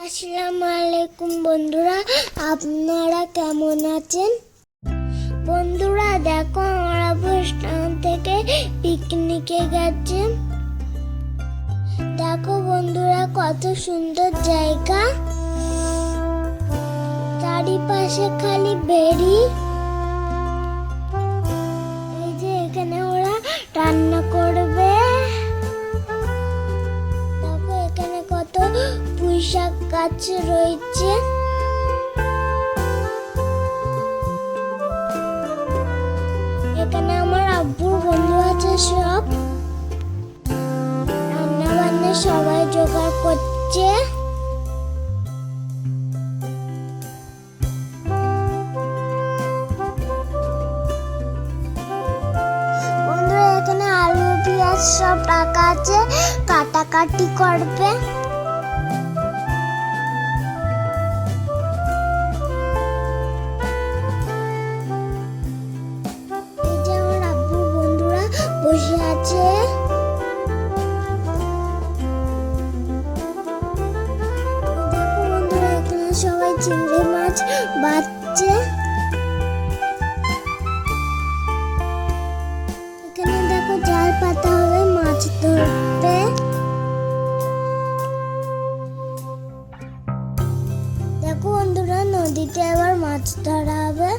আসসালামু আলাইকুম বন্ধুরা, আপনারা কেমন আছেন? বন্ধুরা দেখো, আমরা স্থান থেকে পিকনিকে গেছে। দেখো বন্ধুরা, কত সুন্দর জায়গা, চারিপাশে খালি বেড়ি। এই যে এখানে ওরা রান্না করবে। দেখো এখানে কত পুঁইশাক গাছ রয়েছে। এখানে আমার আব্বুর বন্ধু আছে, সব রান্না বান্না সবাই জোগাড় করছে। বন্ধুরা এখানে আলু পেঁয়াজ সব রাখা আছে, কাটাকাটি করবে। বসে আছে। দেখো বন্ধুরা, এখানে সবাই চিংড়ি মাছ বাচ্ছে। এখানে দেখো জাল পাতা হবে, মাছ ধরবে। দেখো বন্ধুরা, নদীতে এবার মাছ ধরা হবে।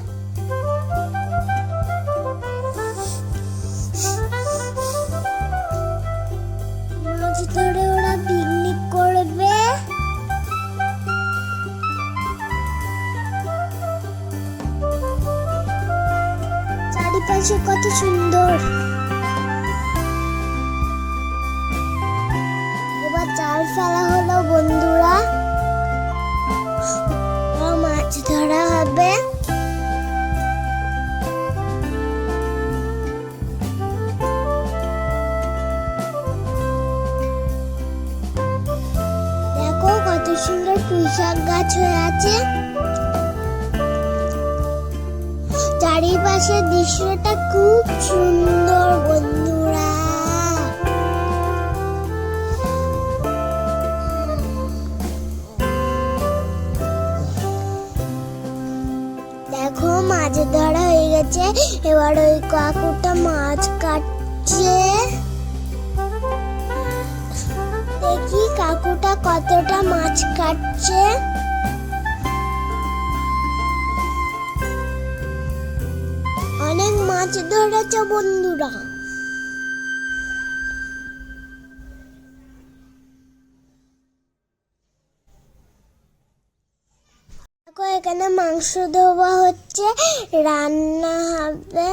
ধরে ওরা পিকনিক করবে। চারিপাশে কত সুন্দর। এবার জাল ফেলা হলো বন্ধুরা, মাছ ধরা হবে। কত সুন্দর পুঁইশাক গাছ হয়ে আছে। চারিপাশের দৃশ্যটা খুব সুন্দর বন্ধুরা। দেখো মাছ ধরা হয়ে গেছে, এবার ওই কাকুটা মাছ কাটছে। দেখি কাকুটা কতটা মাছ কাটছে। অনেক মাছ ধরেছে বন্ধুরা। দেখো এখানে মাংস ধোয়া হচ্ছে, রান্না হবে।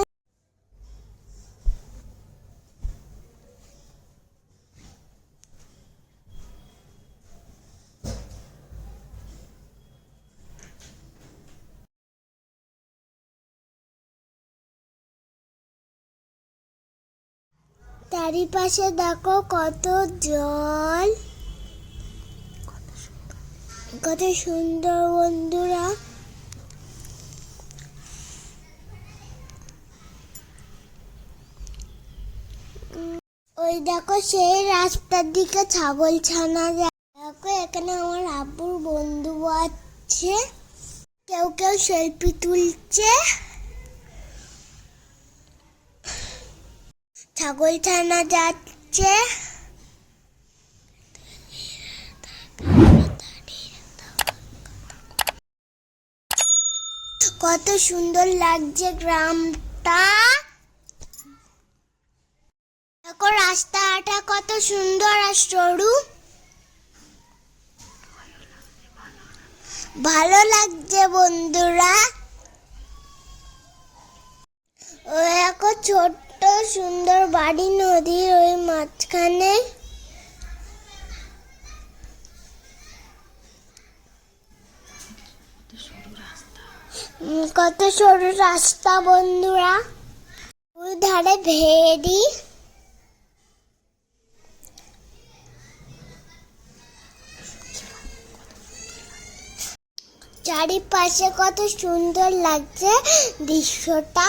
চারিপাশে দেখো কত জল, কত সুন্দর বন্ধুরা। ওই দেখো সেই রাস্তার দিকে ছাগল ছানা যায়। দেখো এখানে আমার আব্বুর বন্ধু আছে, কেউ কেউ সেলফি তুলছে। ছাগল ছানা যাচ্ছে। কত সুন্দর লাগছে গ্রামটা। দেখো রাস্তাটা কত সুন্দর আর সরু, ভালো লাগছে বন্ধুরা। ও দেখো ছোট্ট সুন্দর বাড়ি, নদীর ওই মাঝখানে। কত সরু রাস্তা বন্ধুরা, ওই ধারে ভেড়ি। চারিপাশে কত সুন্দর লাগছে দৃশ্যটা।